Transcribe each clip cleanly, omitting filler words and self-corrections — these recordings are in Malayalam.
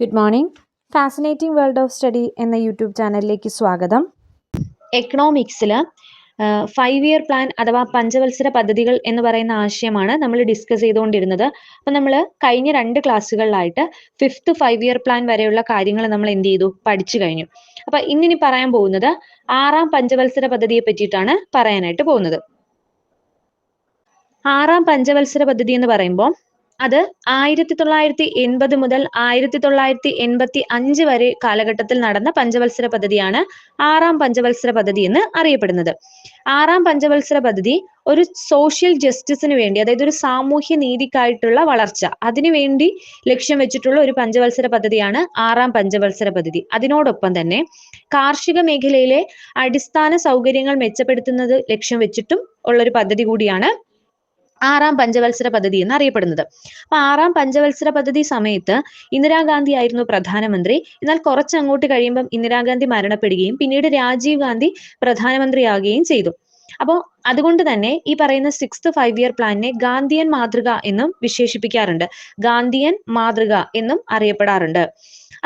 Good morning. Fascinating world of study എന്ന യൂട്യൂബ് ചാനലിലേക്ക് സ്വാഗതം. എക്കണോമിക്സിൽ 5 ഇയർ പ്ലാൻ അഥവാ പഞ്ചവത്സര പദ്ധതികൾ എന്ന് പറയുന്ന ആശയമാണ് നമ്മൾ ഡിസ്കസ് ചെയ്തുകൊണ്ടിരുന്നത്. അപ്പം നമ്മൾ കഴിഞ്ഞ 2 ക്ലാസ്സുകളിലായിട്ട് 5th 5 ഇയർ പ്ലാൻ വരെയുള്ള കാര്യങ്ങൾ നമ്മൾ എന്ത് ചെയ്തു, പഠിച്ചു കഴിഞ്ഞു. അപ്പൊ ഇന്നിനി പറയാൻ പോകുന്നത് 6ാം പഞ്ചവത്സര പദ്ധതിയെ പറ്റിയിട്ടാണ് പറയാനായിട്ട് പോകുന്നത്. 6ാം പഞ്ചവത്സര പദ്ധതി എന്ന് പറയുമ്പോൾ അത് 1980 മുതൽ 1985 വരെ കാലഘട്ടത്തിൽ നടന്ന പഞ്ചവത്സര പദ്ധതിയാണ് 6ാം പഞ്ചവത്സര പദ്ധതി എന്ന് അറിയപ്പെടുന്നത്. 6ാം പഞ്ചവത്സര പദ്ധതി ഒരു സോഷ്യൽ ജസ്റ്റിസിന് വേണ്ടി, അതായത് ഒരു സാമൂഹ്യ നീതിക്കായിട്ടുള്ള വളർച്ച, അതിനുവേണ്ടി ലക്ഷ്യം വെച്ചിട്ടുള്ള ഒരു പഞ്ചവത്സര പദ്ധതിയാണ് 6ാം പഞ്ചവത്സര പദ്ധതി. അതിനോടൊപ്പം തന്നെ കാർഷിക മേഖലയിലെ അടിസ്ഥാന സൗകര്യങ്ങൾ മെച്ചപ്പെടുത്തുന്നത് ലക്ഷ്യം വെച്ചിട്ടും ഉള്ളൊരു പദ്ധതി കൂടിയാണ് 6ാം പഞ്ചവത്സര പദ്ധതി എന്ന് അറിയപ്പെടുന്നത്. അപ്പൊ 6ാം പഞ്ചവത്സര പദ്ധതി സമയത്ത് ഇന്ദിരാഗാന്ധി ആയിരുന്നു പ്രധാനമന്ത്രി. എന്നാൽ കുറച്ചങ്ങോട്ട് കഴിയുമ്പം ഇന്ദിരാഗാന്ധി മരണപ്പെടുകയും പിന്നീട് രാജീവ് ഗാന്ധി പ്രധാനമന്ത്രിയാകുകയും ചെയ്തു. അപ്പോൾ അതുകൊണ്ട് തന്നെ ഈ പറയുന്ന 6th 5 ഇയർ പ്ലാനിനെ ഗാന്ധിയൻ മാതൃക എന്നും വിശേഷിപ്പിക്കാറുണ്ട്. ഗാന്ധിയൻ മാതൃക എന്നും അറിയപ്പെടാറുണ്ട്.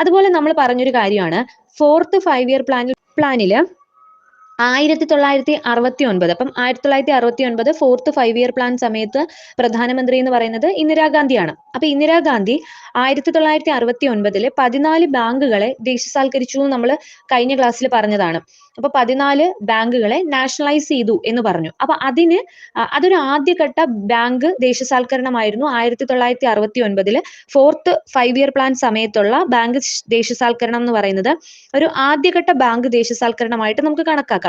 അതുപോലെ നമ്മൾ പറഞ്ഞൊരു കാര്യമാണ് 4th 5 ഇയർ പ്ലാനില് 1969, അപ്പം 1969 4th 5 ഇയർ പ്ലാൻ സമയത്ത് പ്രധാനമന്ത്രി എന്ന് പറയുന്നത് ഇന്ദിരാഗാന്ധിയാണ്. അപ്പൊ ഇന്ദിരാഗാന്ധി 1969 14 ബാങ്കുകളെ ദേശസാൽക്കരിച്ചു എന്ന് നമ്മൾ കഴിഞ്ഞ ക്ലാസ്സിൽ പറഞ്ഞതാണ്. അപ്പൊ 14 ബാങ്കുകളെ നാഷണലൈസ് ചെയ്തു എന്ന് പറഞ്ഞു. അപ്പൊ അതൊരു ആദ്യഘട്ട ബാങ്ക് ദേശസാൽക്കരണമായിരുന്നു 1969 4th 5 ഇയർ പ്ലാൻ സമയത്തുള്ള ബാങ്ക് ദേശസാൽക്കരണം എന്ന് പറയുന്നത് ഒരു ആദ്യഘട്ട ബാങ്ക് ദേശസാൽക്കരണമായിട്ട് നമുക്ക് കണക്കാക്കാം.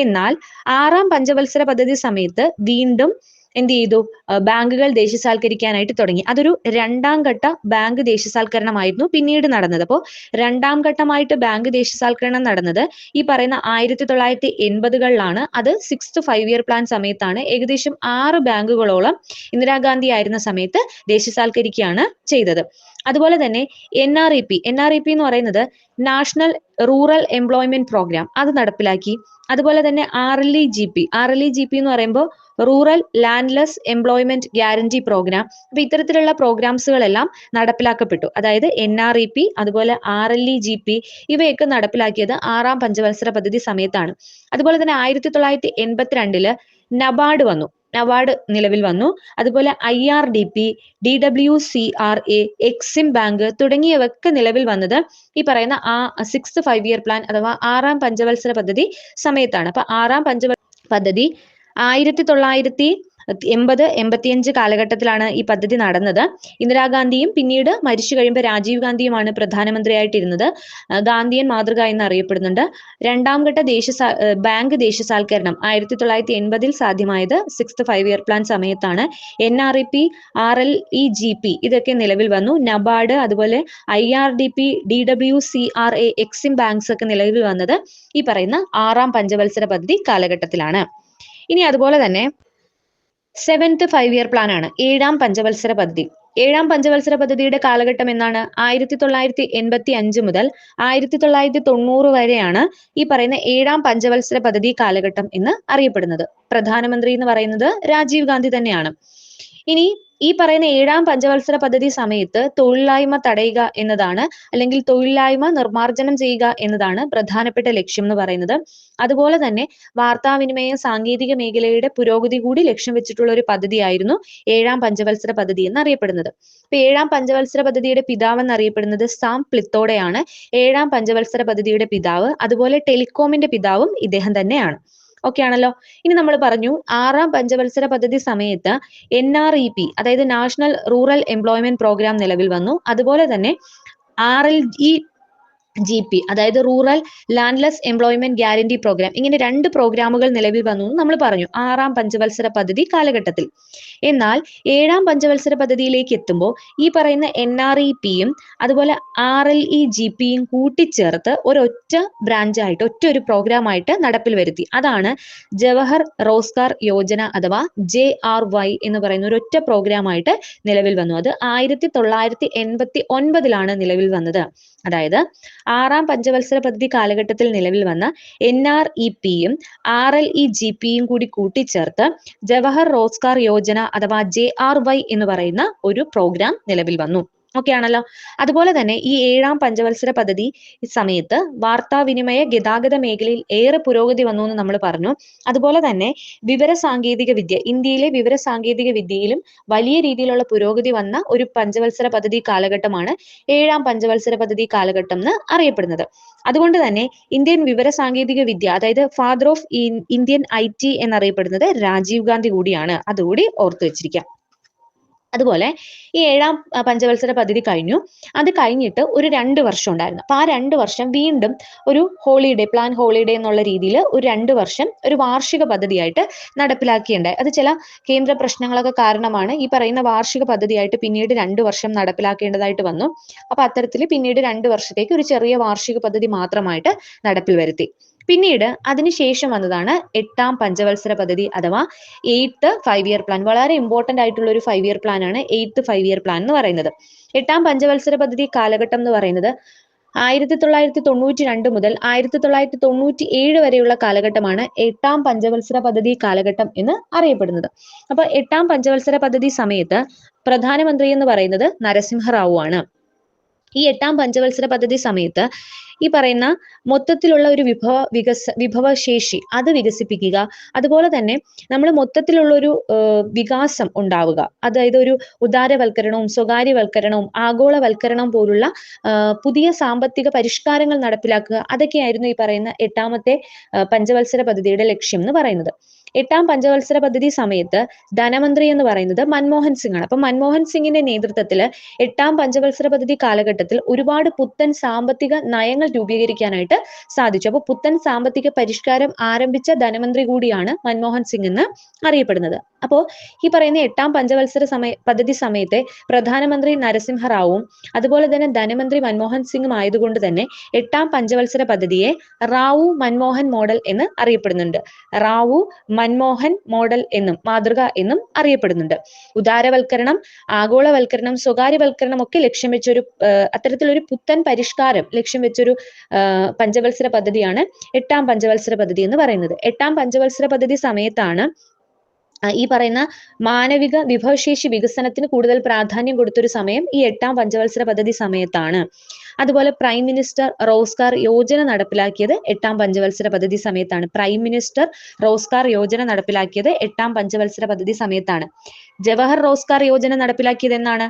എന്നാൽ 6ാം പഞ്ചവത്സര പദ്ധതി സമയത്ത് വീണ്ടും എന്ത് ചെയ്തു, ബാങ്കുകൾ ദേശസാൽക്കരിക്കാനായിട്ട് തുടങ്ങി. അതൊരു 2ാം ഘട്ട ബാങ്ക് ദേശസാൽക്കരണമായിരുന്നു പിന്നീട് നടന്നത്. അപ്പോൾ 2ാം ഘട്ടമായിട്ട് ബാങ്ക് ദേശസാൽക്കരണം നടന്നത് ഈ പറയുന്ന 1980കളിലാണ്. അത് 6th 5 ഇയർ പ്ലാൻ സമയത്താണ്. ഏകദേശം 6 ബാങ്കുകളോളം ഇന്ദിരാഗാന്ധി ആയിരുന്ന സമയത്ത് ദേശസാൽക്കരിക്കുകയാണ് ചെയ്തത്. അതുപോലെ തന്നെ NREP എന്ന് പറയുന്നത് നാഷണൽ റൂറൽ എംപ്ലോയ്മെന്റ് പ്രോഗ്രാം, അത് നടപ്പിലാക്കി. അതുപോലെ തന്നെ RLEGP എന്ന് പറയുമ്പോൾ rural landless employment guarantee programme. അപ്പൊ ഇത്തരത്തിലുള്ള പ്രോഗ്രാംസുകളെല്ലാം നടപ്പിലാക്കപ്പെട്ടു. അതായത് NREP അതുപോലെ RLEGP ഇവയൊക്കെ നടപ്പിലാക്കിയത് 6ാം പഞ്ചവത്സര പദ്ധതി സമയത്താണ്. അതുപോലെ തന്നെ 1982 നബാർഡ് നിലവിൽ വന്നു. അതുപോലെ IRDP, DWCRA, എക്സിം ബാങ്ക് തുടങ്ങിയവയൊക്കെ നിലവിൽ വന്നത് ഈ പറയുന്ന 6th 5 ഇയർ പ്ലാൻ അഥവാ 6ാം പഞ്ചവത്സര പദ്ധതി സമയത്താണ്. അപ്പൊ 6ാം പഞ്ചവത്സര പദ്ധതി 1980-85 കാലഘട്ടത്തിലാണ് ഈ പദ്ധതി നടന്നത്. ഇന്ദിരാഗാന്ധിയും പിന്നീട് മരിച്ചു കഴിയുമ്പോൾ രാജീവ് ഗാന്ധിയുമാണ് പ്രധാനമന്ത്രിയായിട്ടിരുന്നത്. ഗാന്ധിയൻ മാതൃക എന്ന് അറിയപ്പെടുന്നുണ്ട്. 2ാം ഘട്ട ബാങ്ക് ദേശസാൽക്കരണം 1980 സാധ്യമായത് 6th 5 ഇയർ പ്ലാൻ സമയത്താണ്. NREP, RLEGP ഇതൊക്കെ നിലവിൽ വന്നു. നബാർഡ് അതുപോലെ IRDP, DWCRA, എക്സിം ബാങ്ക്സ് ഒക്കെ നിലവിൽ വന്നത് ഈ പറയുന്ന 6ാം പഞ്ചവത്സര പദ്ധതി കാലഘട്ടത്തിലാണ്. ഇനി അതുപോലെ തന്നെ 7th 5 ഇയർ പ്ലാൻ ആണ് 7ാം പഞ്ചവത്സര പദ്ധതി. 7ാം പഞ്ചവത്സര പദ്ധതിയുടെ കാലഘട്ടം എന്നാണ് 1985 മുതൽ 1990 വരെയാണ് ഈ പറയുന്ന 7ാം പഞ്ചവത്സര പദ്ധതി കാലഘട്ടം എന്ന് അറിയപ്പെടുന്നത്. പ്രധാനമന്ത്രി എന്ന് പറയുന്നത് രാജീവ് ഗാന്ധി തന്നെയാണ്. ഇനി ഈ പറയുന്ന 7ാം പഞ്ചവത്സര പദ്ധതി സമയത്ത് തൊഴിലില്ലായ്മ തടയുക എന്നതാണ്, അല്ലെങ്കിൽ തൊഴിലില്ലായ്മ നിർമ്മാർജ്ജനം ചെയ്യുക എന്നതാണ് പ്രധാനപ്പെട്ട ലക്ഷ്യം എന്ന് പറയുന്നത്. അതുപോലെ തന്നെ വാർത്താവിനിമയ സാങ്കേതിക മേഖലയുടെ പുരോഗതി കൂടി ലക്ഷ്യം വെച്ചിട്ടുള്ള ഒരു പദ്ധതിയായിരുന്നു 7ാം പഞ്ചവത്സര പദ്ധതി എന്നറിയപ്പെടുന്നത്. ഇപ്പൊ 7ാം പഞ്ചവത്സര പദ്ധതിയുടെ പിതാവ് എന്നറിയപ്പെടുന്നത് സാം പ്ലിത്തോടെയാണ്. 7ാം പഞ്ചവത്സര പദ്ധതിയുടെ പിതാവ്. അതുപോലെ ടെലികോമിന്റെ പിതാവും ഇദ്ദേഹം തന്നെയാണ്. ഓക്കെ ആണല്ലോ. ഇനി നമ്മൾ പറഞ്ഞു 6ാം പഞ്ചവത്സര പദ്ധതി സമയത്ത് NREP അതായത് നാഷണൽ റൂറൽ എംപ്ലോയ്മെന്റ് പ്രോഗ്രാം നിലവിൽ വന്നു. അതുപോലെ തന്നെ RLEGP അതായത് rural landless employment guarantee programme, ഇങ്ങനെ 2 പ്രോഗ്രാമുകൾ നിലവിൽ വന്നു നമ്മൾ പറഞ്ഞു 6ാം പഞ്ചവത്സര പദ്ധതി കാലഘട്ടത്തിൽ. എന്നാൽ 7ാം പഞ്ചവത്സര പദ്ധതിയിലേക്ക് എത്തുമ്പോൾ ഈ പറയുന്ന NREPയും അതുപോലെ RLEGPയും കൂട്ടിച്ചേർത്ത് ഒരൊറ്റ ബ്രാഞ്ചായിട്ട്, ഒരു പ്രോഗ്രാമായിട്ട് നടപ്പിൽ വരുത്തി. അതാണ് ജവഹർ റോസ്ഗാർ യോജന അഥവാ JRY എന്ന് പറയുന്ന ഒരൊറ്റ പ്രോഗ്രാമായിട്ട് നിലവിൽ വന്നു. അത് 1989 നിലവിൽ വന്നത്. അതായത് 6ാം പഞ്ചവത്സര പദ്ധതി കാലഘട്ടത്തിൽ നിലവിൽ വന്ന NREPയും RLEGPയും കൂടി കൂട്ടിച്ചേർത്ത് ജവഹർ റോസ്ഗാർ യോജന അഥവാ JRY എന്ന് പറയുന്ന ഒരു പ്രോഗ്രാം നിലവിൽ വന്നു. ഓക്കെ ആണല്ലോ. അതുപോലെ തന്നെ ഈ 7ാം പഞ്ചവത്സര പദ്ധതി സമയത്ത് വാർത്താവിനിമയ ഗതാഗത മേഖലയിൽ ഏറെ പുരോഗതി വന്നു എന്ന് നമ്മൾ പറഞ്ഞു. അതുപോലെ തന്നെ ഇന്ത്യയിലെ വിവര സാങ്കേതിക വിദ്യയിലും വലിയ രീതിയിലുള്ള പുരോഗതി വന്ന ഒരു പഞ്ചവത്സര പദ്ധതി കാലഘട്ടമാണ് 7ാം പഞ്ചവത്സര പദ്ധതി കാലഘട്ടം എന്ന് അറിയപ്പെടുന്നത്. അതുകൊണ്ട് തന്നെ ഇന്ത്യൻ വിവര സാങ്കേതിക വിദ്യ, അതായത് ഫാദർ ഓഫ് ഇന്ത്യൻ IT എന്നറിയപ്പെടുന്നത് രാജീവ് ഗാന്ധി കൂടിയാണ്. അതുകൂടി ഓർത്തു വെച്ചിരിക്കാം. അതുപോലെ ഈ 7ാം പഞ്ചവത്സര പദ്ധതി കഴിഞ്ഞു. അത് കഴിഞ്ഞിട്ട് ഒരു 2 വർഷം ഉണ്ടായിരുന്നു. അപ്പൊ ആ 2 വർഷം വീണ്ടും ഒരു പ്ലാൻ ഹോളിഡേ എന്നുള്ള രീതിയിൽ ഒരു 2 വർഷം ഒരു വാർഷിക പദ്ധതിയായിട്ട് നടപ്പിലാക്കിയുണ്ടായി. അത് ചില കേന്ദ്ര പ്രശ്നങ്ങളൊക്കെ കാരണമാണ് ഈ പറയുന്ന വാർഷിക പദ്ധതിയായിട്ട് പിന്നീട് 2 വർഷം നടപ്പിലാക്കേണ്ടതായിട്ട് വന്നു. അപ്പൊ അത്തരത്തിൽ പിന്നീട് 2 വർഷത്തേക്ക് ഒരു ചെറിയ വാർഷിക പദ്ധതി മാത്രമായിട്ട് നടപ്പിൽ വരുത്തി. പിന്നീട് അതിനുശേഷം വന്നതാണ് 8ാം പഞ്ചവത്സര പദ്ധതി അഥവാ 8th 5-year പ്ലാൻ. വളരെ ഇമ്പോർട്ടന്റ് ആയിട്ടുള്ള ഒരു 5-year പ്ലാൻ ആണ് 8th 5-year പ്ലാൻ എന്ന് പറയുന്നത്. 8ാം പഞ്ചവത്സര പദ്ധതി കാലഘട്ടം എന്ന് പറയുന്നത് 1992 മുതൽ 1997 വരെയുള്ള കാലഘട്ടമാണ് 8ാം പഞ്ചവത്സര പദ്ധതി കാലഘട്ടം എന്ന് അറിയപ്പെടുന്നത്. അപ്പൊ 8ാം പഞ്ചവത്സര പദ്ധതി സമയത്ത് പ്രധാനമന്ത്രി എന്ന് പറയുന്നത് നരസിംഹറാവു ആണ്. ഈ 8ാം പഞ്ചവത്സര പദ്ധതി സമയത്ത് ഈ പറയുന്ന മൊത്തത്തിലുള്ള ഒരു വിഭവശേഷി അത് വികസിപ്പിക്കുക, അതുപോലെ തന്നെ നമ്മൾ മൊത്തത്തിലുള്ള ഒരു വികാസം ഉണ്ടാവുക, അതായത് ഒരു ഉദാരവൽക്കരണവും സ്വകാര്യവൽക്കരണവും ആഗോളവൽക്കരണവും പോലുള്ള പുതിയ സാമ്പത്തിക പരിഷ്കാരങ്ങൾ നടപ്പിലാക്കുക, അതൊക്കെയായിരുന്നു ഈ പറയുന്ന 8ാമത്തെ പഞ്ചവത്സര പദ്ധതിയുടെ ലക്ഷ്യം എന്ന് പറയുന്നത്. 8ാം പഞ്ചവത്സര പദ്ധതി സമയത്ത് ധനമന്ത്രി എന്ന് പറയുന്നത് മൻമോഹൻ സിംഗ് ആണ്. അപ്പൊ മൻമോഹൻ സിംഗിന്റെ നേതൃത്വത്തിൽ 8ാം പഞ്ചവത്സര പദ്ധതി കാലഘട്ടത്തിൽ ഒരുപാട് പുത്തൻ സാമ്പത്തിക നയങ്ങൾ രൂപീകരിക്കാനായിട്ട് സാധിച്ചു. അപ്പൊ പുത്തൻ സാമ്പത്തിക പരിഷ്കാരം ആരംഭിച്ച ധനമന്ത്രി കൂടിയാണ് മൻമോഹൻ സിംഗ് എന്ന് അറിയപ്പെടുന്നത്. അപ്പോ ഈ പറയുന്ന 8ാം പഞ്ചവത്സര പദ്ധതി സമയത്തെ പ്രധാനമന്ത്രി നരസിംഹറാവുവും അതുപോലെ തന്നെ ധനമന്ത്രി മൻമോഹൻ സിംഗും ആയതുകൊണ്ട് തന്നെ 8ാം പഞ്ചവത്സര പദ്ധതിയെ റാവു മൻമോഹൻ മോഡൽ എന്ന് അറിയപ്പെടുന്നുണ്ട്. റാവു മൻമോഹൻ മോഡൽ എന്നും മാതൃക എന്നും അറിയപ്പെടുന്നുണ്ട്. ഉദാരവൽക്കരണം, ആഗോളവൽക്കരണം, സ്വകാര്യവൽക്കരണം ഒക്കെ ലക്ഷ്യം വെച്ചൊരു അത്തരത്തിലൊരു പുത്തൻ പരിഷ്കാരം ലക്ഷ്യം വെച്ചൊരു പഞ്ചവത്സര പദ്ധതിയാണ് 8ാം പഞ്ചവത്സര പദ്ധതി എന്ന് പറയുന്നത്. 8ാം പഞ്ചവത്സര പദ്ധതി സമയത്താണ് ഈ പറയുന്ന മാനവിക വിഭവശേഷി വികസനത്തിന് കൂടുതൽ പ്രാധാന്യം കൊടുത്തൊരു സമയം ഈ 8ാം പഞ്ചവത്സര പദ്ധതി സമയത്താണ്. അതുപോലെ പ്രൈം മിനിസ്റ്റർ റോസ്ഗാർ യോജന നടപ്പിലാക്കിയത് 8ാം പഞ്ചവത്സര പദ്ധതി സമയത്താണ്. പ്രൈം മിനിസ്റ്റർ റോസ്ഗാർ യോജന നടപ്പിലാക്കിയത് 8ാം പഞ്ചവത്സര പദ്ധതി സമയത്താണ്. ജവഹർ റോസ്ഗാർ യോജന നടപ്പിലാക്കിയത് എന്നാണ്?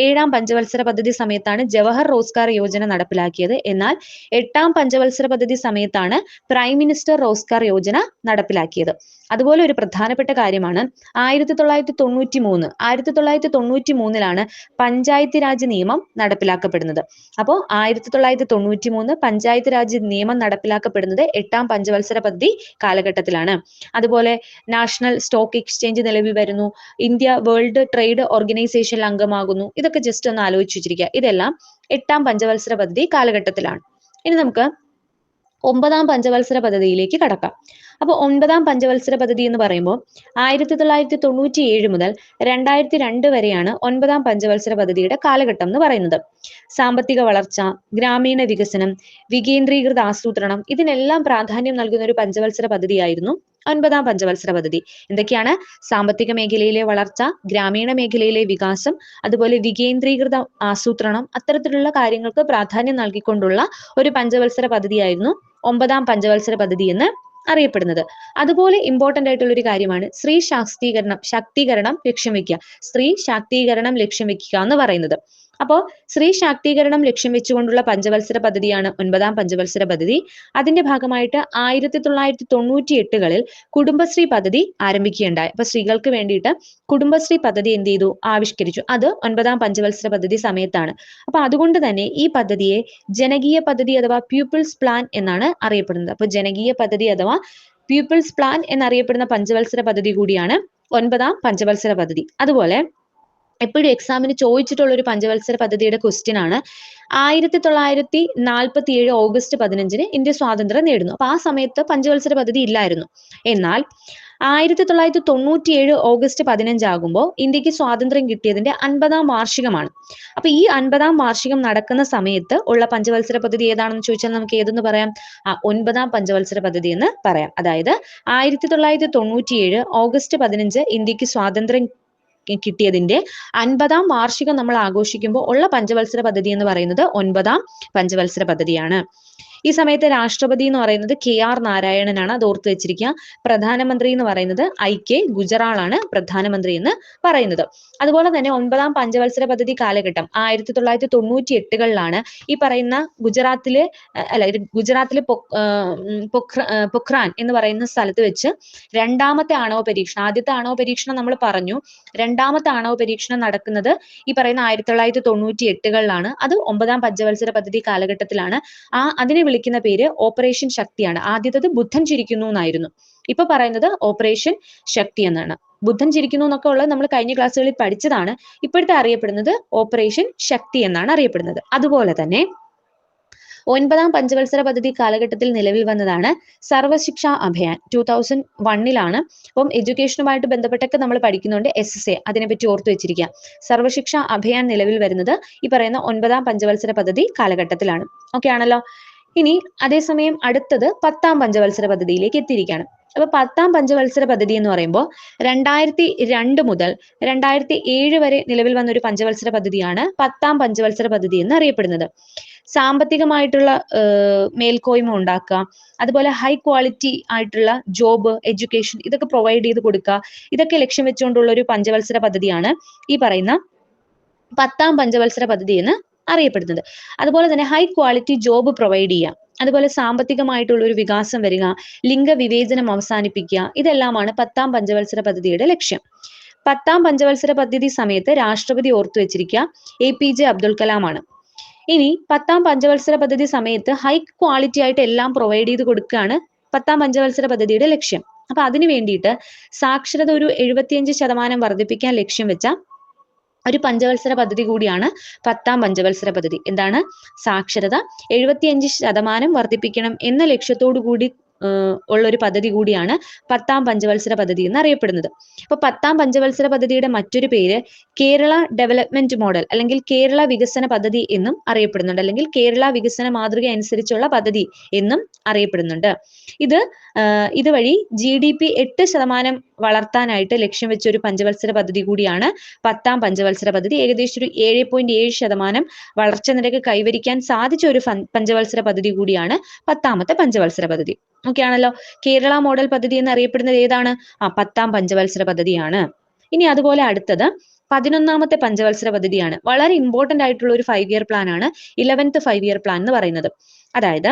7ാം പഞ്ചവത്സര പദ്ധതി സമയത്താണ് ജവഹർ റോസ്ഗാർ യോജന നടപ്പിലാക്കിയത്. എന്നാൽ 8ാം പഞ്ചവത്സര പദ്ധതി സമയത്താണ് പ്രൈം മിനിസ്റ്റർ റോസ്ഗാർ യോജന നടപ്പിലാക്കിയത്. അതുപോലെ ഒരു പ്രധാനപ്പെട്ട കാര്യമാണ് 1993 പഞ്ചായത്ത് രാജ് നിയമം നടപ്പിലാക്കപ്പെടുന്നത്. അപ്പോൾ 1993 പഞ്ചായത്ത് രാജ് നിയമം നടപ്പിലാക്കപ്പെടുന്നത് 8ാം പഞ്ചവത്സര പദ്ധതി കാലഘട്ടത്തിലാണ്. അതുപോലെ നാഷണൽ സ്റ്റോക്ക് എക്സ്ചേഞ്ച് നിലവിൽ വരുന്നു, ഇന്ത്യ വേൾഡ് ട്രേഡ് ഓർഗനൈസേഷനിൽ അംഗമാകുന്നു. ഇതൊക്കെ ജസ്റ്റ് ഒന്ന് ആലോചിച്ച് വെച്ചിരിക്കുക. ഇതെല്ലാം 8ാം പഞ്ചവത്സര പദ്ധതി കാലഘട്ടത്തിലാണ്. ഇനി നമുക്ക് 9ാം പഞ്ചവത്സര പദ്ധതിയിലേക്ക് കടക്കാം. അപ്പോൾ 9ാം പഞ്ചവത്സര പദ്ധതി എന്ന് പറയുമ്പോൾ 1997 മുതൽ 2002 വരെയാണ് 9ാം പഞ്ചവത്സര പദ്ധതിയുടെ കാലഘട്ടം എന്ന് പറയുന്നത്. സാമ്പത്തിക വളർച്ച, ഗ്രാമീണ വികസനം, വികേന്ദ്രീകൃത ആസൂത്രണം ഇതിനെല്ലാം പ്രാധാന്യം നൽകുന്ന ഒരു പഞ്ചവത്സര പദ്ധതിയായിരുന്നു 9ാം പഞ്ചവത്സര പദ്ധതി. എന്തൊക്കെയാണ്? സാമ്പത്തിക മേഖലയിലെ വളർച്ച, ഗ്രാമീണ മേഖലയിലെ വികാസം, അതുപോലെ വികേന്ദ്രീകൃത ആസൂത്രണം, അത്തരത്തിലുള്ള കാര്യങ്ങൾക്ക് പ്രാധാന്യം നൽകിക്കൊണ്ടുള്ള ഒരു പഞ്ചവത്സര പദ്ധതിയായിരുന്നു 9ാം പഞ്ചവത്സര പദ്ധതി എന്ന് അറിയപ്പെടുന്നത്. അതുപോലെ ഇമ്പോർട്ടന്റ് ആയിട്ടുള്ള ഒരു കാര്യമാണ് സ്ത്രീ ശാക്തീകരണം ലക്ഷ്യം വെക്കുക. സ്ത്രീ ശാക്തീകരണം ലക്ഷ്യം വെക്കുക എന്ന് പറയുന്നത്. അപ്പോൾ സ്ത്രീ ശാക്തീകരണം ലക്ഷ്യം വെച്ചുകൊണ്ടുള്ള പഞ്ചവത്സര പദ്ധതിയാണ് 9ാം പഞ്ചവത്സര പദ്ധതി. അതിന്റെ ഭാഗമായിട്ട് 1998 കുടുംബശ്രീ പദ്ധതി ആരംഭിക്കുകയുണ്ടായി. അപ്പൊ സ്ത്രീകൾക്ക് വേണ്ടിയിട്ട് കുടുംബശ്രീ പദ്ധതി എന്ത് ചെയ്തു? ആവിഷ്കരിച്ചു. അത് 9ാം പഞ്ചവത്സര പദ്ധതി സമയത്താണ്. അപ്പൊ അതുകൊണ്ട് തന്നെ ഈ പദ്ധതിയെ ജനകീയ പദ്ധതി അഥവാ പീപ്പിൾസ് പ്ലാൻ എന്നാണ് അറിയപ്പെടുന്നത്. അപ്പൊ ജനകീയ പദ്ധതി അഥവാ പീപ്പിൾസ് പ്ലാൻ എന്നറിയപ്പെടുന്ന പഞ്ചവത്സര പദ്ധതി കൂടിയാണ് 9ാം പഞ്ചവത്സര പദ്ധതി. അതുപോലെ എപ്പോഴും എക്സാമിന് ചോദിച്ചിട്ടുള്ള ഒരു പഞ്ചവത്സര പദ്ധതിയുടെ ക്വസ്റ്റ്യൻ ആണ് 1947 ഓഗസ്റ്റ് 15 ഇന്ത്യ സ്വാതന്ത്ര്യം നേടുന്നു. അപ്പൊ ആ സമയത്ത് പഞ്ചവത്സര പദ്ധതി ഇല്ലായിരുന്നു. എന്നാൽ 1997 ഓഗസ്റ്റ് 15 ആകുമ്പോൾ ഇന്ത്യക്ക് സ്വാതന്ത്ര്യം കിട്ടിയതിന്റെ 50ാം വാർഷികമാണ്. അപ്പൊ ഈ 50ാം വാർഷികം നടക്കുന്ന സമയത്ത് ഉള്ള പഞ്ചവത്സര പദ്ധതി ഏതാണെന്ന് ചോദിച്ചാൽ നമുക്ക് ഏതെന്ന് പറയാം? 9ാം പഞ്ചവത്സര പദ്ധതി എന്ന് പറയാം. അതായത് 1997 ഓഗസ്റ്റ് 15 ഇന്ത്യക്ക് സ്വാതന്ത്ര്യം കിട്ടിയതിന്റെ 50-ാം വാർഷികം നമ്മൾ ആഘോഷിക്കുമ്പോൾ ഉള്ള പഞ്ചവത്സര പദ്ധതി എന്ന് പറയുന്നത് 9-ാം പഞ്ചവത്സര പദ്ധതിയാണ്. ഈ സമയത്ത് രാഷ്ട്രപതി എന്ന് പറയുന്നത് KR നാരായണനാണ്. അത് ഓർത്ത് വെച്ചിരിക്കുക. പ്രധാനമന്ത്രി എന്ന് പറയുന്നത് IK ഗുജറാൾ ആണ് പ്രധാനമന്ത്രി എന്ന് പറയുന്നത്. അതുപോലെ തന്നെ 9-ാം പഞ്ചവത്സര പദ്ധതി കാലഘട്ടം 1998കളിലാണ് ഈ പറയുന്ന ഗുജറാത്തിലെ പൊഖ്രാൻ എന്ന് പറയുന്ന സ്ഥലത്ത് വെച്ച് രണ്ടാമത്തെ ആണവ പരീക്ഷണം. ആദ്യത്തെ ആണവ പരീക്ഷണം നമ്മൾ പറഞ്ഞു. രണ്ടാമത്തെ ആണവ പരീക്ഷണം നടക്കുന്നത് ഈ പറയുന്ന 1998കളിലാണ്. അത് 9-ാം പഞ്ചവത്സര പദ്ധതി കാലഘട്ടത്തിലാണ്. അതിനെ വിളിക്കുന്ന പേര് ഓപ്പറേഷൻ ശക്തിയാണ്. ആദ്യത്തേത് ബുദ്ധൻ ചിരിക്കുന്നു എന്നായിരുന്നു. ഇപ്പൊ പറയുന്നത് ഓപ്പറേഷൻ ശക്തി എന്നാണ്. ബുദ്ധൻ ചിരിക്കുന്നു എന്നൊക്കെ ഉള്ളത് നമ്മൾ കഴിഞ്ഞ ക്ലാസ്സുകളിൽ പഠിച്ചതാണ്. ഇപ്പോഴത്തെ അറിയപ്പെടുന്നത് ഓപ്പറേഷൻ ശക്തി എന്നാണ് അറിയപ്പെടുന്നത്. അതുപോലെ തന്നെ 9-ാം പഞ്ചവത്സര പദ്ധതി കാലഘട്ടത്തിൽ നിലവിൽ വന്നതാണ് സർവശിക്ഷാ അഭിയാൻ. 2001ലാണ്. അപ്പം എഡ്യൂക്കേഷനുമായിട്ട് ബന്ധപ്പെട്ടൊക്കെ നമ്മൾ പഠിക്കുന്നുണ്ട്. SSA അതിനെപ്പറ്റി ഓർത്തു വെച്ചിരിക്കുക. സർവശിക്ഷാ അഭിയാൻ നിലവിൽ വരുന്നത് ഈ പറയുന്ന 9-ാം പഞ്ചവത്സര പദ്ധതി കാലഘട്ടത്തിലാണ്. ഓക്കെ ആണല്ലോ. ഇനി അതേസമയം അടുത്തത് 10-ാം പഞ്ചവത്സര പദ്ധതിയിലേക്ക് എത്തിയിരിക്കുകയാണ്. അപ്പൊ 10-ാം പഞ്ചവത്സര പദ്ധതി എന്ന് പറയുമ്പോൾ 2002 മുതൽ 2007 വരെ നിലവിൽ വന്ന ഒരു പഞ്ചവത്സര പദ്ധതിയാണ് 10-ാം പഞ്ചവത്സര പദ്ധതി എന്ന് അറിയപ്പെടുന്നത്. സാമ്പത്തികമായിട്ടുള്ള മേൽക്കോയ്മ ഉണ്ടാക്കുക, അതുപോലെ ഹൈ ക്വാളിറ്റി ആയിട്ടുള്ള ജോബ്, എഡ്യൂക്കേഷൻ ഇതൊക്കെ പ്രൊവൈഡ് ചെയ്ത് കൊടുക്കുക, ഇതൊക്കെ ലക്ഷ്യം വെച്ചുകൊണ്ടുള്ള ഒരു പഞ്ചവത്സര പദ്ധതിയാണ് ഈ പറയുന്ന 10-ാം പഞ്ചവത്സര പദ്ധതി എന്ന് അറിയപ്പെടുന്നത്. അതുപോലെ തന്നെ ഹൈ ക്വാളിറ്റി ജോബ് പ്രൊവൈഡ് ചെയ്യുക, അതുപോലെ സാമ്പത്തികമായിട്ടുള്ള ഒരു വികാസം വരിക, ലിംഗവിവേചനം അവസാനിപ്പിക്കുക, ഇതെല്ലാമാണ് 10-ാം പഞ്ചവത്സര പദ്ധതിയുടെ ലക്ഷ്യം. 10-ാം പഞ്ചവത്സര പദ്ധതി സമയത്ത് രാഷ്ട്രപതി ഓർത്തു വെച്ചിരിക്കുക APJ അബ്ദുൽ കലാം ആണ്. ഇനി 10-ാം പഞ്ചവത്സര പദ്ധതി സമയത്ത് ഹൈ ക്വാളിറ്റി ആയിട്ട് എല്ലാം പ്രൊവൈഡ് ചെയ്ത് കൊടുക്കുകയാണ് 10-ാം പഞ്ചവത്സര പദ്ധതിയുടെ ലക്ഷ്യം. അപ്പൊ അതിനു വേണ്ടിയിട്ട് സാക്ഷരത ഒരു 75% വർദ്ധിപ്പിക്കാൻ ലക്ഷ്യം വെച്ച ഒരു പഞ്ചവത്സര പദ്ധതി കൂടിയാണ് 10-ാം പഞ്ചവത്സര പദ്ധതി. എന്താണ്? സാക്ഷരത 75% വർദ്ധിപ്പിക്കണം എന്ന ലക്ഷ്യത്തോടു കൂടി ഉള്ള ഒരു പദ്ധതി കൂടിയാണ് 10-ാം പഞ്ചവത്സര പദ്ധതി എന്ന് അറിയപ്പെടുന്നത്. അപ്പൊ 10-ാം പഞ്ചവത്സര പദ്ധതിയുടെ മറ്റൊരു പേര് കേരള ഡെവലപ്മെന്റ് മോഡൽ അല്ലെങ്കിൽ കേരള വികസന പദ്ധതി എന്നും അറിയപ്പെടുന്നുണ്ട്, അല്ലെങ്കിൽ കേരള വികസന മാതൃക അനുസരിച്ചുള്ള പദ്ധതി എന്നും അറിയപ്പെടുന്നുണ്ട്. ഇതുവഴി GDP 8% വളർത്താനായിട്ട് ലക്ഷ്യം വെച്ച ഒരു പഞ്ചവത്സര പദ്ധതി കൂടിയാണ് 10-ാം പഞ്ചവത്സര പദ്ധതി. ഏകദേശം ഒരു 7.7% വളർച്ച നിരക്ക് കൈവരിക്കാൻ സാധിച്ച ഒരു പഞ്ചവത്സര പദ്ധതി കൂടിയാണ് 10-ാമത്തെ പഞ്ചവത്സര പദ്ധതി. ഓക്കെ ആണല്ലോ. കേരള മോഡൽ പദ്ധതി എന്നറിയപ്പെടുന്നത് ഏതാണ്? 10-ാം പഞ്ചവത്സര പദ്ധതിയാണ്. ഇനി അതുപോലെ അടുത്തത് 11-ാമത്തെ പഞ്ചവത്സര പദ്ധതിയാണ്. വളരെ ഇമ്പോർട്ടന്റ് ആയിട്ടുള്ള ഒരു 5 ഇയർ പ്ലാൻ ആണ് 11th 5 ഇയർ പ്ലാൻ എന്ന് പറയുന്നത്. അതായത്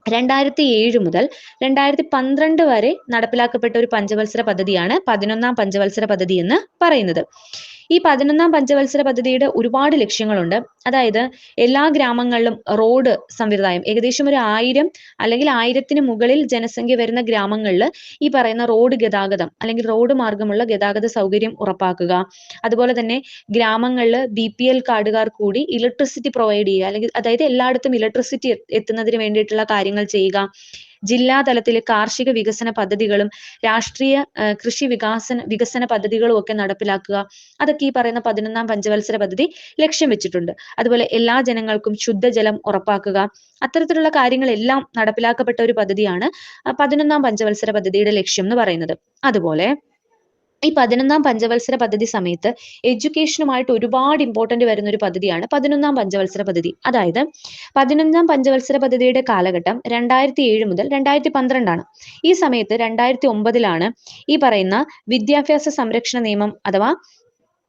2007 മുതൽ 2012 വരെ നടപ്പിലാക്കപ്പെട്ട ഒരു പഞ്ചവത്സര പദ്ധതിയാണ് 11-ാം പഞ്ചവത്സര പദ്ധതി എന്ന് പറയുന്നത്. ഈ 11-ാം പഞ്ചവത്സര പദ്ധതിയുടെ ഒരുപാട് ലക്ഷ്യങ്ങളുണ്ട്. അതായത് എല്ലാ ഗ്രാമങ്ങളിലും റോഡ് സംവിധാനം, ഏകദേശം ഒരു 1000 അല്ലെങ്കിൽ 1000ന് മുകളിൽ ജനസംഖ്യ വരുന്ന ഗ്രാമങ്ങളിൽ ഈ പറയുന്ന റോഡ് ഗതാഗതം അല്ലെങ്കിൽ റോഡ് മാർഗമുള്ള ഗതാഗത സൗകര്യം ഉറപ്പാക്കുക. അതുപോലെ തന്നെ ഗ്രാമങ്ങളിൽ BPL കാർഡുകാർ കൂടി ഇലക്ട്രിസിറ്റി പ്രൊവൈഡ് ചെയ്യുക, അല്ലെങ്കിൽ അതായത് എല്ലായിടത്തും ഇലക്ട്രിസിറ്റി എത്തുന്നതിന് വേണ്ടിയിട്ടുള്ള കാര്യങ്ങൾ ചെയ്യുക. ജില്ലാ തലത്തിൽ കാർഷിക വികസന പദ്ധതികളും രാഷ്ട്രീയ കൃഷി വികസന പദ്ധതികളും ഒക്കെ നടപ്പിലാക്കുക. അതൊക്കെ ഈ പറയുന്ന 11-ാം പഞ്ചവത്സര പദ്ധതി ലക്ഷ്യം വെച്ചിട്ടുണ്ട്. അതുപോലെ എല്ലാ ജനങ്ങൾക്കും ശുദ്ധജലം ഉറപ്പാക്കുക. അത്തരത്തിലുള്ള കാര്യങ്ങളെല്ലാം നടപ്പിലാക്കപ്പെട്ട ഒരു പദ്ധതിയാണ് 11-ാം പഞ്ചവത്സര പദ്ധതിയുടെ ലക്ഷ്യം എന്ന് പറയുന്നത്. അതുപോലെ ഈ 11-ാം പഞ്ചവത്സര പദ്ധതി സമയത്ത് എഡ്യൂക്കേഷനുമായിട്ട് ഒരുപാട് ഇമ്പോർട്ടന്റ് വരുന്ന ഒരു പദ്ധതിയാണ് 11-ാം പഞ്ചവത്സര പദ്ധതി. അതായത് 11-ാം പഞ്ചവത്സര പദ്ധതിയുടെ കാലഘട്ടം 2007 മുതൽ 2012 ആണ്. ഈ സമയത്ത് 2009ലാണ് ഈ പറയുന്ന വിദ്യാഭ്യാസ സംരക്ഷണ നിയമം അഥവാ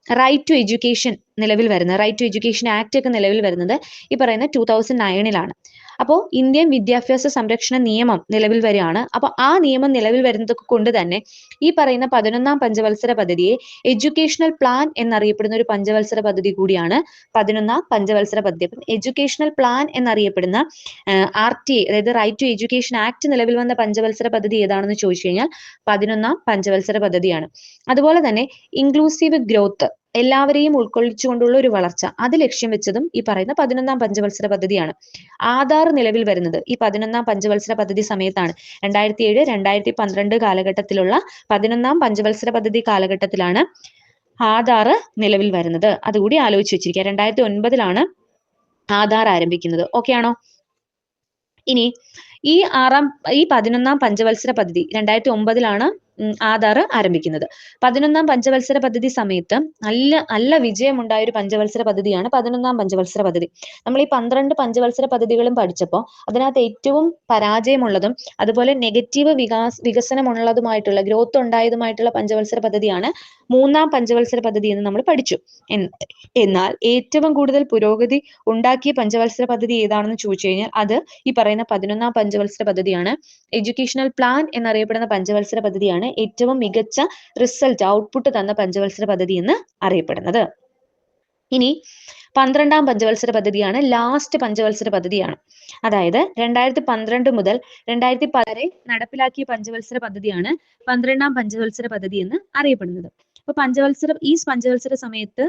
റൈറ്റ് ടു എഡ്യൂക്കേഷൻ നിലവിൽ വരുന്നത്. റൈറ്റ് ടു എഡ്യൂക്കേഷൻ ആക്ട് ഒക്കെ നിലവിൽ വരുന്നത് ഈ പറയുന്ന 2009ലാണ്. അപ്പോൾ ഇന്ത്യൻ വിദ്യാഭ്യാസ സംരക്ഷണ നിയമം നിലവിൽ വരികയാണ്. അപ്പോൾ ആ നിയമം നിലവിൽ വരുന്നത് കൊണ്ട് തന്നെ ഈ പറയുന്ന 11-ാം പഞ്ചവത്സര പദ്ധതിയെ എഡ്യൂക്കേഷണൽ പ്ലാൻ എന്നറിയപ്പെടുന്ന ഒരു പഞ്ചവത്സര പദ്ധതി കൂടിയാണ് 11-ാം പഞ്ചവത്സര പദ്ധതി. അപ്പം എഡ്യൂക്കേഷണൽ പ്ലാൻ എന്നറിയപ്പെടുന്ന RTA, അതായത് റൈറ്റ് ടു എഡ്യൂക്കേഷൻ ആക്ട് നിലവിൽ വന്ന പഞ്ചവത്സര പദ്ധതി ഏതാണെന്ന് ചോദിച്ചു കഴിഞ്ഞാൽ 11-ാം പഞ്ചവത്സര പദ്ധതിയാണ്. അതുപോലെ തന്നെ ഇൻക്ലൂസീവ് ഗ്രോത്ത്, എല്ലാവരെയും ഉൾക്കൊള്ളിച്ചുകൊണ്ടുള്ള ഒരു വളർച്ച, അത് ലക്ഷ്യം വെച്ചതും ഈ പറയുന്ന 11-ാം പഞ്ചവത്സര പദ്ധതിയാണ്. ആധാർ നിലവിൽ വരുന്നത് ഈ 11-ാം പഞ്ചവത്സര പദ്ധതി സമയത്താണ്. 2007, 2012 കാലഘട്ടത്തിലുള്ള 11-ാം പഞ്ചവത്സര പദ്ധതി കാലഘട്ടത്തിലാണ് ആധാർ നിലവിൽ വരുന്നത്. അതുകൂടി ആലോചിച്ച് വെച്ചിരിക്കുക. 2009ലാണ് ആധാർ ആരംഭിക്കുന്നത്. ഓക്കെ ആണോ? ഇനി ഈ 11-ാം പഞ്ചവത്സര പദ്ധതി 2009ലാണ് ആധാർ ആരംഭിക്കുന്നത്. 11ാം പഞ്ചവത്സര പദ്ധതി സമയത്ത് നല്ല വിജയമുണ്ടായ ഒരു പഞ്ചവത്സര പദ്ധതിയാണ് 11ാം പഞ്ചവത്സര പദ്ധതി. നമ്മൾ ഈ 12 പഞ്ചവത്സര പദ്ധതികളും പഠിച്ചപ്പോൾ അതിനകത്ത് ഏറ്റവും പരാജയമുള്ളതും അതുപോലെ നെഗറ്റീവ് വികസനമുള്ളതുമായിട്ടുള്ള ഗ്രോത്ത് ഉണ്ടായതുമായിട്ടുള്ള പഞ്ചവത്സര പദ്ധതിയാണ് 3ാം പഞ്ചവത്സര പദ്ധതി എന്ന് നമ്മൾ പഠിച്ചു. എന്നാൽ ഏറ്റവും കൂടുതൽ പുരോഗതി ഉണ്ടാക്കിയ പഞ്ചവത്സര പദ്ധതി ഏതാണെന്ന് ചോദിച്ചു കഴിഞ്ഞാൽ അത് ഈ പറയുന്ന 11ാം പഞ്ചവത്സര പദ്ധതിയാണ്. എഡ്യൂക്കേഷണൽ പ്ലാൻ എന്നറിയപ്പെടുന്ന പഞ്ചവത്സര പദ്ധതിയാണ് ഏറ്റവും മികച്ച റിസൾട്ട് ഔട്ട്പുട്ട് തന്ന പഞ്ചവത്സര പദ്ധതി എന്ന് അറിയപ്പെടുന്നത്. ഇനി 12ാം പഞ്ചവത്സര പദ്ധതിയാണ് ലാസ്റ്റ് പഞ്ചവത്സര പദ്ധതിയാണ്. അതായത് 2012 മുതൽ 2010 വരെ നടപ്പിലാക്കിയ പഞ്ചവത്സര പദ്ധതിയാണ് 12ാം പഞ്ചവത്സര പദ്ധതി എന്ന് അറിയപ്പെടുന്നത്. അപ്പൊ ഈ പഞ്ചവത്സര സമയത്ത്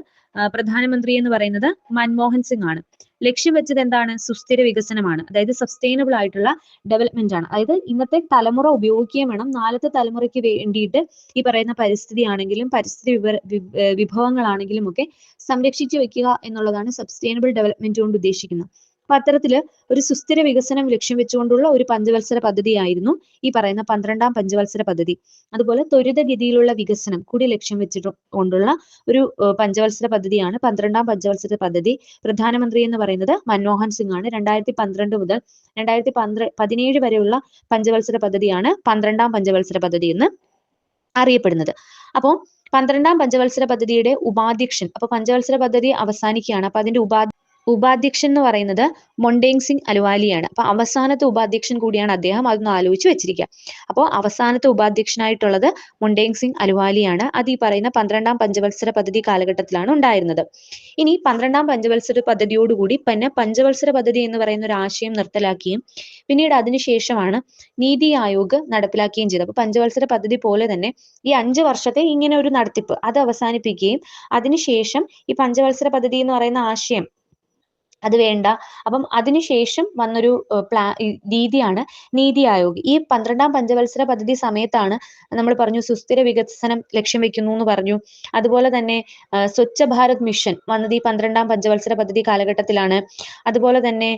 പ്രധാനമന്ത്രി എന്ന് പറയുന്നത് മൻമോഹൻ സിംഗ് ആണ്. ലക്ഷ്യം വെച്ചത് എന്താണ്? സുസ്ഥിര വികസനമാണ്. അതായത് സസ്റ്റൈനബിൾ ആയിട്ടുള്ള ഡെവലപ്മെന്റ് ആണ്. അതായത് ഇന്നത്തെ തലമുറ ഉപയോഗിക്കുകയും വേണം, നാളത്തെ തലമുറയ്ക്ക് വേണ്ടിയിട്ട് ഈ പറയുന്ന പരിസ്ഥിതി ആണെങ്കിലും പരിസ്ഥിതി വിഭവങ്ങളാണെങ്കിലും ഒക്കെ സംരക്ഷിച്ചു വെക്കുക എന്നുള്ളതാണ് സസ്റ്റൈനബിൾ ഡെവലപ്മെന്റ് കൊണ്ട് ഉദ്ദേശിക്കുന്നത്. അപ്പൊ അത്തരത്തില് ഒരു സുസ്ഥിര വികസനം ലക്ഷ്യം വെച്ചുകൊണ്ടുള്ള ഒരു പഞ്ചവത്സര പദ്ധതിയായിരുന്നു ഈ പറയുന്ന 12ാം പഞ്ചവത്സര പദ്ധതി. അതുപോലെ ത്വരിതഗതിയിലുള്ള വികസനം കൂടി ലക്ഷ്യം വെച്ചുകൊണ്ടുള്ള ഒരു പഞ്ചവത്സര പദ്ധതിയാണ് 12ാം പഞ്ചവത്സര പദ്ധതി. പ്രധാനമന്ത്രി എന്ന് പറയുന്നത് മൻമോഹൻ സിംഗ് ആണ്. 2012 മുതൽ 2017 വരെയുള്ള പഞ്ചവത്സര പദ്ധതിയാണ് 12ാം പഞ്ചവത്സര പദ്ധതി എന്ന് അറിയപ്പെടുന്നത്. അപ്പോൾ 12ാം പഞ്ചവത്സര പദ്ധതിയുടെ ഉപാധ്യക്ഷൻ, അപ്പൊ പഞ്ചവത്സര പദ്ധതി അവസാനിക്കുകയാണ്. അപ്പൊ അതിന്റെ ഉപാധ്യക്ഷൻ എന്ന് പറയുന്നത് മൊണ്ടേങ് സിംഗ് അലുവാലിയാണ്. അപ്പൊ അവസാനത്തെ ഉപാധ്യക്ഷൻ കൂടിയാണ് അദ്ദേഹം. അതൊന്ന് ആലോചിച്ച് വെച്ചിരിക്കുക. അപ്പോൾ അവസാനത്തെ ഉപാധ്യക്ഷനായിട്ടുള്ളത് മൊണ്ടേങ് സിംഗ് അലുവാലിയാണ്. അത് ഈ പറയുന്ന 12ാം പഞ്ചവത്സര പദ്ധതി കാലഘട്ടത്തിലാണ് ഉണ്ടായിരുന്നത്. ഇനി 12ാം പഞ്ചവത്സര പദ്ധതിയോടുകൂടി പിന്നെ പഞ്ചവത്സര പദ്ധതി എന്ന് പറയുന്ന ഒരു ആശയം നിർത്തലാക്കുകയും പിന്നീട് അതിനുശേഷമാണ് നീതി ആയോഗ് നടപ്പിലാക്കുകയും ചെയ്തത്. അപ്പൊ പഞ്ചവത്സര പദ്ധതി പോലെ തന്നെ ഈ 5 വർഷത്തെ ഇങ്ങനെ ഒരു നടത്തിപ്പ് അത് അവസാനിപ്പിക്കുകയും അതിനുശേഷം ഈ പഞ്ചവത്സര പദ്ധതി എന്ന് പറയുന്ന ആശയം അത് വേണ്ട, അപ്പം അതിനുശേഷം വന്നൊരു രീതിയാണ് നീതി ആയോഗ്. ഈ 12ാം പഞ്ചവത്സര പദ്ധതി സമയത്താണ് നമ്മൾ പറഞ്ഞു സുസ്ഥിര വികസനം ലക്ഷ്യം വെക്കുന്നു എന്ന് പറഞ്ഞു. അതുപോലെ തന്നെ സ്വച്ഛ ഭാരത് മിഷൻ വന്നത് ഈ 12ാം പഞ്ചവത്സര പദ്ധതി കാലഘട്ടത്തിലാണ്. അതുപോലെ തന്നെ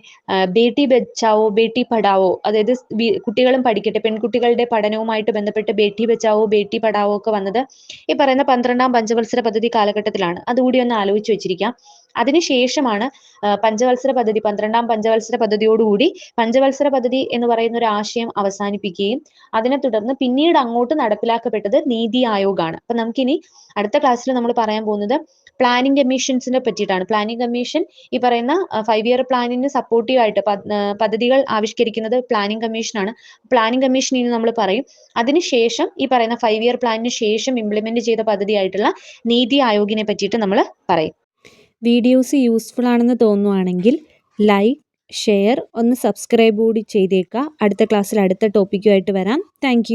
ബേട്ടി ബച്ചാവോ ബേട്ടി പഠാവോ, അതായത് കുട്ടികളും പഠിക്കട്ടെ, പെൺകുട്ടികളുടെ പഠനവുമായിട്ട് ബന്ധപ്പെട്ട് ബേട്ടി ബച്ചാവോ ബേട്ടി പഠാവോ ഒക്കെ വന്നത് ഈ പറയുന്ന 12ാം പഞ്ചവത്സര പദ്ധതി കാലഘട്ടത്തിലാണ്. അതുകൂടി ഒന്ന് ആലോചിച്ച് വെച്ചിരിക്കാം. അതിനുശേഷമാണ് പഞ്ചവത്സര പദ്ധതി 12ാം പഞ്ചവത്സര പദ്ധതിയോടുകൂടി പഞ്ചവത്സര പദ്ധതി എന്ന് പറയുന്ന ഒരു ആശയം അവസാനിപ്പിക്കുകയും അതിനെ തുടർന്ന് പിന്നീട് അങ്ങോട്ട് നടപ്പിലാക്കപ്പെട്ടത് നീതി ആയോഗാണ്. അപ്പൊ നമുക്കിനി അടുത്ത ക്ലാസ്സിൽ നമ്മൾ പറയാൻ പോകുന്നത് പ്ലാനിംഗ് കമ്മീഷൻസിനെ പറ്റിയിട്ടാണ്. പ്ലാനിംഗ് കമ്മീഷൻ ഈ പറയുന്ന 5 ഇയർ പ്ലാനിന് സപ്പോർട്ടീവ് ആയിട്ട് പദ്ധതികൾ ആവിഷ്കരിക്കുന്നത് പ്ലാനിംഗ് കമ്മീഷനാണ്. പ്ലാനിംഗ് കമ്മീഷൻ ഇനി നമ്മൾ പറയും. അതിനുശേഷം ഈ പറയുന്ന 5 ഇയർ പ്ലാനിന് ശേഷം ഇംപ്ലിമെന്റ് ചെയ്ത പദ്ധതിയായിട്ടുള്ള നീതി ആയോഗിനെ പറ്റിയിട്ട് നമ്മൾ പറയും. വീഡിയോസ് യൂസ്ഫുൾ ആണെന്ന് തോന്നുവാണെങ്കിൽ ലൈക്ക്, ഷെയർ, ഒന്ന് സബ്സ്ക്രൈബ് കൂടി ചെയ്തേക്കുക. അടുത്ത ക്ലാസ്സിൽ അടുത്ത ടോപ്പിക്കുമായിട്ട് വരാം. താങ്ക്